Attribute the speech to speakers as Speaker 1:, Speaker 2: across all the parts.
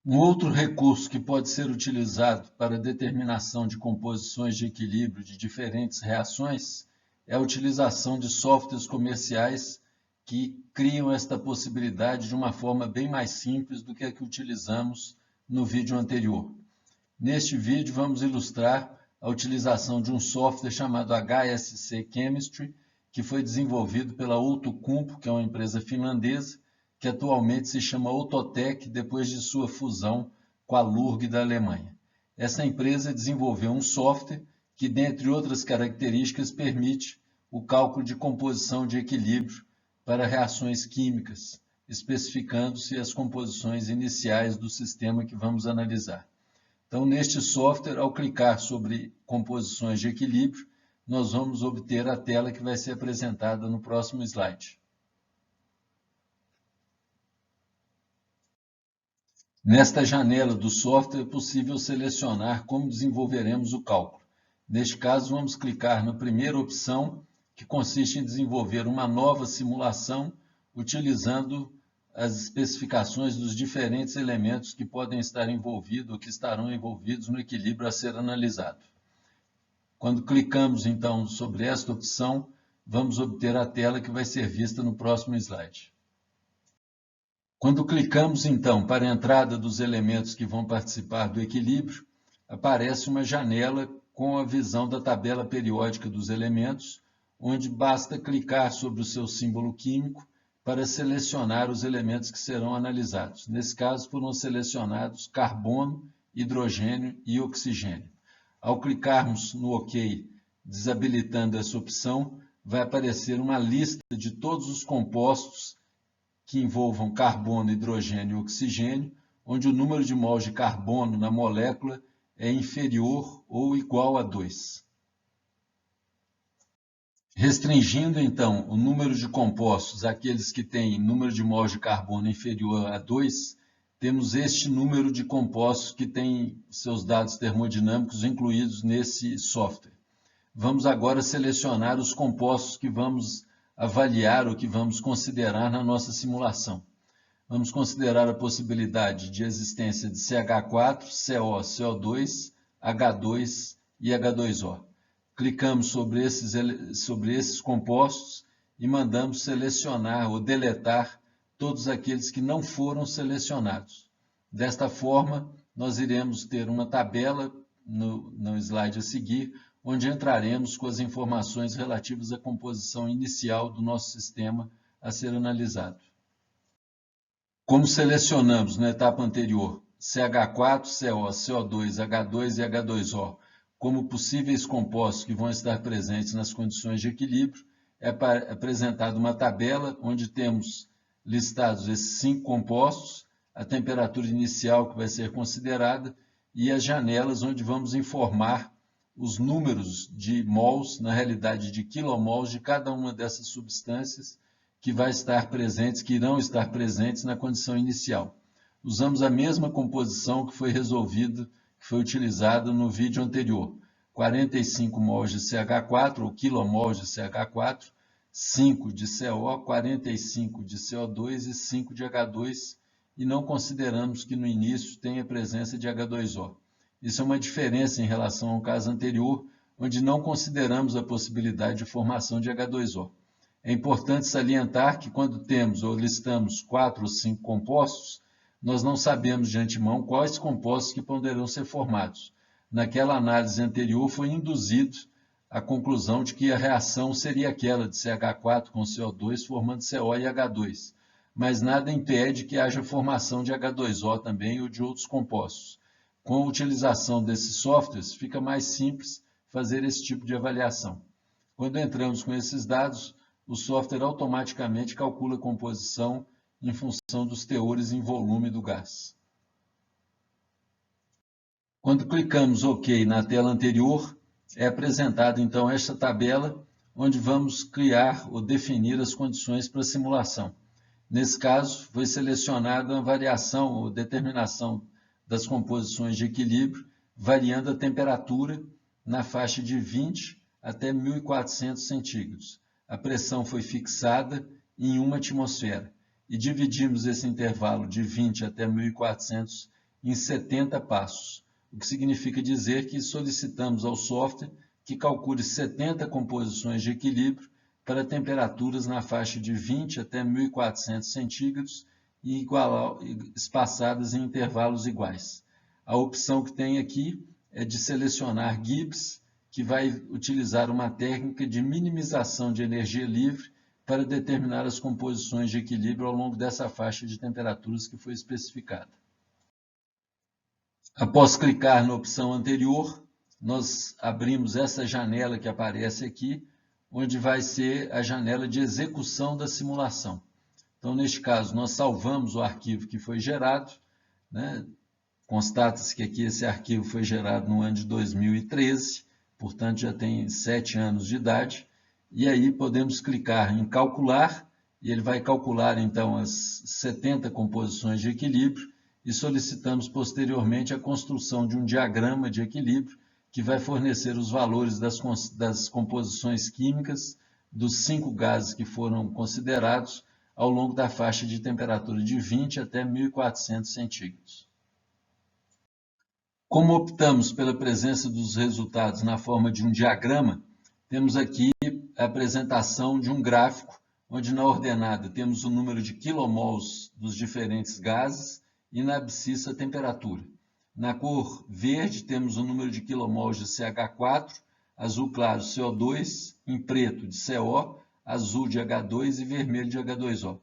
Speaker 1: Um outro recurso que pode ser utilizado para a determinação de composições de equilíbrio de diferentes reações é a utilização de softwares comerciais que criam esta possibilidade de uma forma bem mais simples do que a que utilizamos no vídeo anterior. Neste vídeo, vamos ilustrar a utilização de um software chamado HSC Chemistry, que foi desenvolvido pela Outokumpu, que é uma empresa finlandesa, que atualmente se chama Outotec, depois de sua fusão com a Lurg da Alemanha. Essa empresa desenvolveu um software que, dentre outras características, permite o cálculo de composição de equilíbrio para reações químicas, especificando-se as composições iniciais do sistema que vamos analisar. Então, neste software, ao clicar sobre composições de equilíbrio, nós vamos obter a tela que vai ser apresentada no próximo slide. Nesta janela do software é possível selecionar como desenvolveremos o cálculo. Neste caso, vamos clicar na primeira opção, que consiste em desenvolver uma nova simulação utilizando as especificações dos diferentes elementos que podem estar envolvidos ou que estarão envolvidos no equilíbrio a ser analisado. Quando clicamos, então, sobre esta opção, vamos obter a tela que vai ser vista no próximo slide. Quando clicamos, então, para a entrada dos elementos que vão participar do equilíbrio, aparece uma janela com a visão da tabela periódica dos elementos, onde basta clicar sobre o seu símbolo químico para selecionar os elementos que serão analisados. Nesse caso, foram selecionados carbono, hidrogênio e oxigênio. Ao clicarmos no OK, desabilitando essa opção, vai aparecer uma lista de todos os compostos que envolvam carbono, hidrogênio e oxigênio, onde o número de mols de carbono na molécula é inferior ou igual a 2. Restringindo, então, o número de compostos àqueles que têm número de mols de carbono inferior a 2, temos este número de compostos que têm seus dados termodinâmicos incluídos nesse software. Vamos agora selecionar os compostos que vamos avaliar ou que vamos considerar na nossa simulação. Vamos considerar a possibilidade de existência de CH4, CO, CO2, H2 e H2O. Clicamos sobre esses compostos e mandamos selecionar ou deletar todos aqueles que não foram selecionados. Desta forma, nós iremos ter uma tabela no slide a seguir, onde entraremos com as informações relativas à composição inicial do nosso sistema a ser analisado. Como selecionamos na etapa anterior CH4, CO, CO2, H2 e H2O como possíveis compostos que vão estar presentes nas condições de equilíbrio, é apresentada uma tabela onde temos listados esses 5 compostos, a temperatura inicial que vai ser considerada e as janelas onde vamos informar os números de mols, na realidade de quilomols, de cada uma dessas substâncias que irão estar presentes na condição inicial. Usamos a mesma composição que foi utilizada no vídeo anterior. 45 mols de CH4, ou quilomols de CH4, 5 de CO, 45 de CO2 e 5 de H2, e não consideramos que no início tenha presença de H2O. Isso é uma diferença em relação ao caso anterior, onde não consideramos a possibilidade de formação de H2O. É importante salientar que quando temos ou listamos 4 ou 5 compostos, nós não sabemos de antemão quais compostos que poderão ser formados. Naquela análise anterior foi induzido a conclusão de que a reação seria aquela de CH4 com CO2 formando CO e H2, mas nada impede que haja formação de H2O também ou de outros compostos. Com a utilização desses softwares, fica mais simples fazer esse tipo de avaliação. Quando entramos com esses dados, o software automaticamente calcula a composição em função dos teores em volume do gás. Quando clicamos OK na tela anterior, é apresentada então esta tabela, onde vamos criar ou definir as condições para a simulação. Nesse caso, foi selecionada a variação ou determinação das composições de equilíbrio, variando a temperatura na faixa de 20 até 1400 centígrados. A pressão foi fixada em 1 atmosfera e dividimos esse intervalo de 20 até 1400 em 70 passos, o que significa dizer que solicitamos ao software que calcule 70 composições de equilíbrio para temperaturas na faixa de 20 até 1400 centígrados e espaçadas em intervalos iguais. A opção que tem aqui é de selecionar Gibbs, que vai utilizar uma técnica de minimização de energia livre para determinar as composições de equilíbrio ao longo dessa faixa de temperaturas que foi especificada. Após clicar na opção anterior, nós abrimos essa janela que aparece aqui, onde vai ser a janela de execução da simulação. Então, neste caso, nós salvamos o arquivo que foi gerado, né? Constata-se que aqui esse arquivo foi gerado no ano de 2013, portanto já tem 7 anos de idade, e aí podemos clicar em calcular, e ele vai calcular então as 70 composições de equilíbrio, e solicitamos posteriormente a construção de um diagrama de equilíbrio, que vai fornecer os valores das composições químicas dos 5 gases que foram considerados ao longo da faixa de temperatura de 20 até 1400 centígrados. Como optamos pela presença dos resultados na forma de um diagrama, temos aqui a apresentação de um gráfico, onde na ordenada temos o número de quilomols dos diferentes gases e na abscissa a temperatura. Na cor verde temos o número de quilomols de CH4, azul claro CO2, em preto de CO, azul de H2 e vermelho de H2O.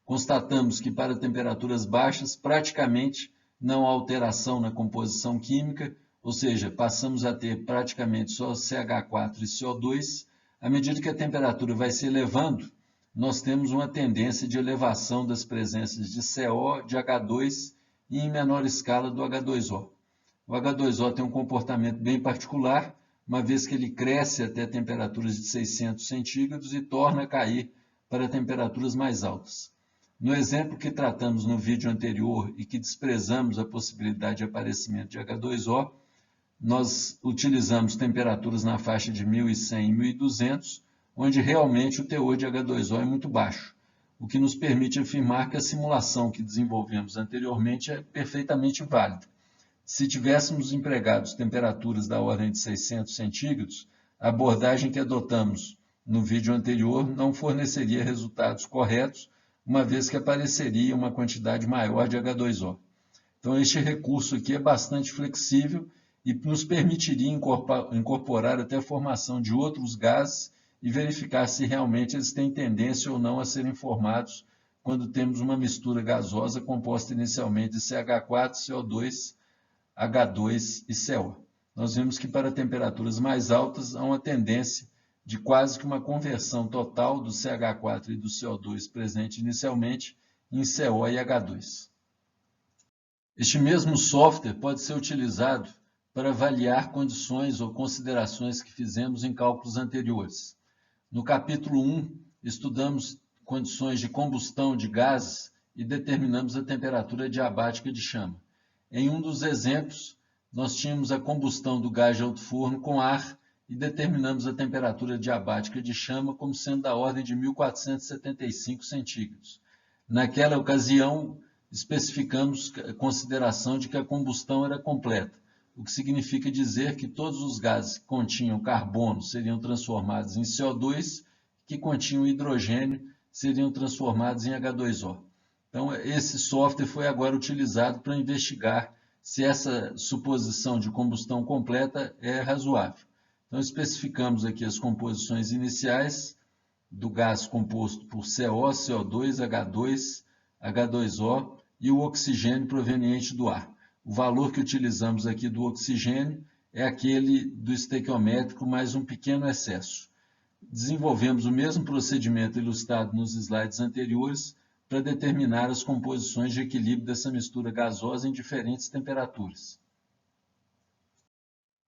Speaker 1: Constatamos que para temperaturas baixas praticamente não há alteração na composição química, ou seja, passamos a ter praticamente só CH4 e CO2. À medida que a temperatura vai se elevando, nós temos uma tendência de elevação das presenças de CO, de H2 e em menor escala do H2O. O H2O tem um comportamento bem particular, uma vez que ele cresce até temperaturas de 600 centígrados e torna a cair para temperaturas mais altas. No exemplo que tratamos no vídeo anterior e que desprezamos a possibilidade de aparecimento de H2O, nós utilizamos temperaturas na faixa de 1100 e 1200, onde realmente o teor de H2O é muito baixo, o que nos permite afirmar que a simulação que desenvolvemos anteriormente é perfeitamente válida. Se tivéssemos empregado temperaturas da ordem de 600 centígrados, a abordagem que adotamos no vídeo anterior não forneceria resultados corretos, uma vez que apareceria uma quantidade maior de H2O. Então, este recurso aqui é bastante flexível e nos permitiria incorporar até a formação de outros gases e verificar se realmente eles têm tendência ou não a serem formados quando temos uma mistura gasosa composta inicialmente de CH4, CO2, H2 e CO. Nós vemos que para temperaturas mais altas há uma tendência de quase que uma conversão total do CH4 e do CO2 presente inicialmente em CO e H2. Este mesmo software pode ser utilizado para avaliar condições ou considerações que fizemos em cálculos anteriores. No capítulo 1, estudamos condições de combustão de gases e determinamos a temperatura diabática de chama. Em um dos exemplos, nós tínhamos a combustão do gás de alto forno com ar e determinamos a temperatura diabática de chama como sendo da ordem de 1475 centígrados. Naquela ocasião, especificamos a consideração de que a combustão era completa, o que significa dizer que todos os gases que continham carbono seriam transformados em CO2, que continham hidrogênio seriam transformados em H2O. Então, esse software foi agora utilizado para investigar se essa suposição de combustão completa é razoável. Então, especificamos aqui as composições iniciais do gás composto por CO, CO2, H2, H2O e o oxigênio proveniente do ar. O valor que utilizamos aqui do oxigênio é aquele do estequiométrico mais um pequeno excesso. Desenvolvemos o mesmo procedimento ilustrado nos slides anteriores para determinar as composições de equilíbrio dessa mistura gasosa em diferentes temperaturas.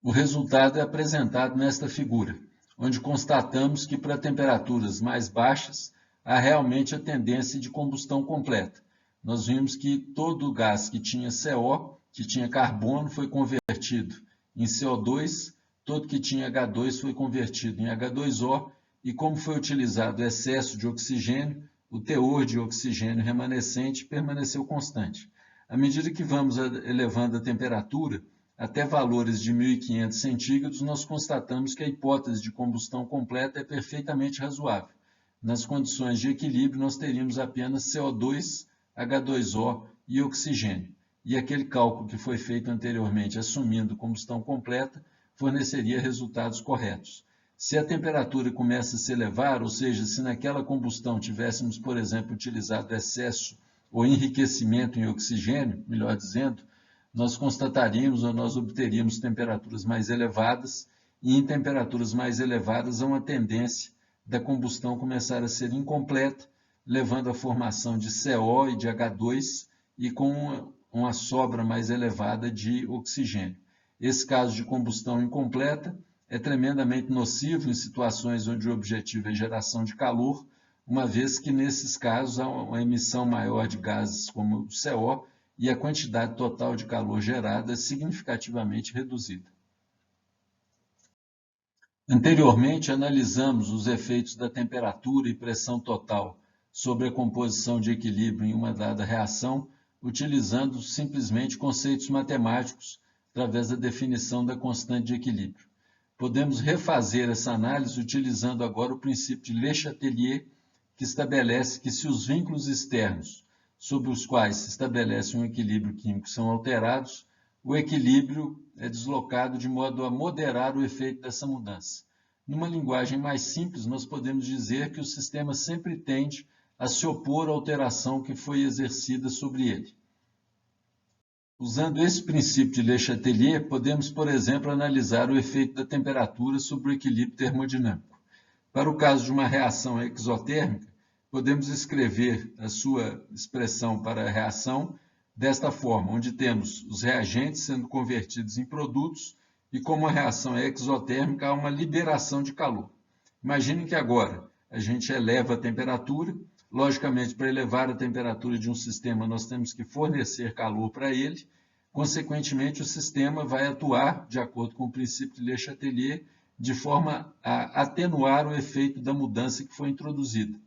Speaker 1: O resultado é apresentado nesta figura, onde constatamos que para temperaturas mais baixas há realmente a tendência de combustão completa. Nós vimos que todo o gás que tinha CO, que tinha carbono, foi convertido em CO2, todo que tinha H2 foi convertido em H2O, e como foi utilizado excesso de oxigênio, o teor de oxigênio remanescente permaneceu constante. À medida que vamos elevando a temperatura até valores de 1.500 centígrados, nós constatamos que a hipótese de combustão completa é perfeitamente razoável. Nas condições de equilíbrio, nós teríamos apenas CO2, H2O e oxigênio. E aquele cálculo que foi feito anteriormente, assumindo combustão completa, forneceria resultados corretos. Se a temperatura começa a se elevar, ou seja, se naquela combustão tivéssemos, por exemplo, utilizado excesso ou enriquecimento em oxigênio, melhor dizendo, nós constataríamos ou nós obteríamos temperaturas mais elevadas, e em temperaturas mais elevadas há uma tendência da combustão começar a ser incompleta, levando à formação de CO e de H2 e com uma sobra mais elevada de oxigênio. Esse caso de combustão incompleta é tremendamente nocivo em situações onde o objetivo é geração de calor, uma vez que nesses casos há uma emissão maior de gases como o CO e a quantidade total de calor gerada é significativamente reduzida. Anteriormente, analisamos os efeitos da temperatura e pressão total sobre a composição de equilíbrio em uma dada reação, utilizando simplesmente conceitos matemáticos através da definição da constante de equilíbrio. Podemos refazer essa análise utilizando agora o princípio de Le Chatelier, que estabelece que se os vínculos externos sobre os quais se estabelece um equilíbrio químico são alterados, o equilíbrio é deslocado de modo a moderar o efeito dessa mudança. Numa linguagem mais simples, nós podemos dizer que o sistema sempre tende a se opor à alteração que foi exercida sobre ele. Usando esse princípio de Le Chatelier, podemos, por exemplo, analisar o efeito da temperatura sobre o equilíbrio termodinâmico. Para o caso de uma reação exotérmica, podemos escrever a sua expressão para a reação desta forma, onde temos os reagentes sendo convertidos em produtos e como a reação é exotérmica, há uma liberação de calor. Imaginem que agora a gente eleva a temperatura, logicamente para elevar a temperatura de um sistema nós temos que fornecer calor para ele, consequentemente o sistema vai atuar de acordo com o princípio de Le Chatelier, de forma a atenuar o efeito da mudança que foi introduzida.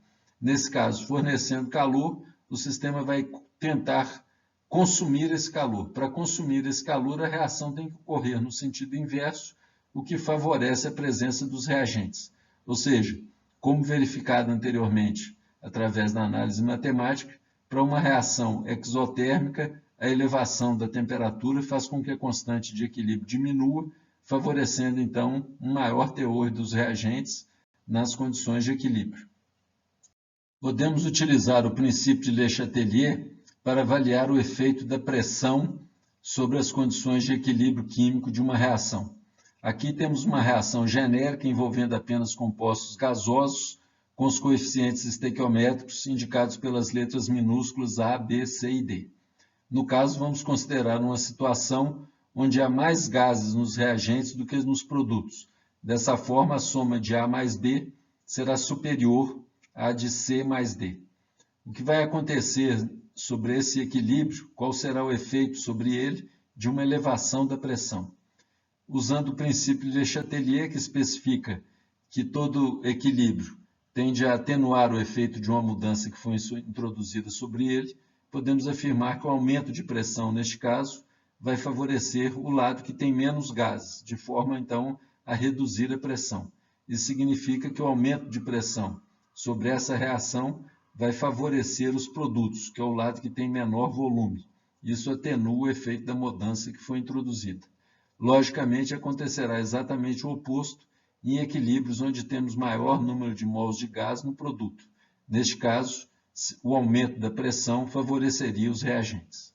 Speaker 1: Nesse caso, fornecendo calor, o sistema vai tentar consumir esse calor. Para consumir esse calor, a reação tem que ocorrer no sentido inverso, o que favorece a presença dos reagentes. Ou seja, como verificado anteriormente, através da análise matemática, para uma reação exotérmica, a elevação da temperatura faz com que a constante de equilíbrio diminua, favorecendo, então, um maior teor dos reagentes nas condições de equilíbrio. Podemos utilizar o princípio de Le Chatelier para avaliar o efeito da pressão sobre as condições de equilíbrio químico de uma reação. Aqui temos uma reação genérica envolvendo apenas compostos gasosos, com os coeficientes estequiométricos indicados pelas letras minúsculas A, B, C e D. No caso, vamos considerar uma situação onde há mais gases nos reagentes do que nos produtos. Dessa forma, a soma de A mais B será superior à de C mais D. O que vai acontecer sobre esse equilíbrio, qual será o efeito sobre ele de uma elevação da pressão? Usando o princípio de Le Chatelier, que especifica que todo equilíbrio tende a atenuar o efeito de uma mudança que foi introduzida sobre ele, podemos afirmar que o aumento de pressão, neste caso, vai favorecer o lado que tem menos gases, de forma, então, a reduzir a pressão. Isso significa que o aumento de pressão sobre essa reação vai favorecer os produtos, que é o lado que tem menor volume. Isso atenua o efeito da mudança que foi introduzida. Logicamente, acontecerá exatamente o oposto em equilíbrios onde temos maior número de mols de gás no produto. Neste caso, o aumento da pressão favoreceria os reagentes.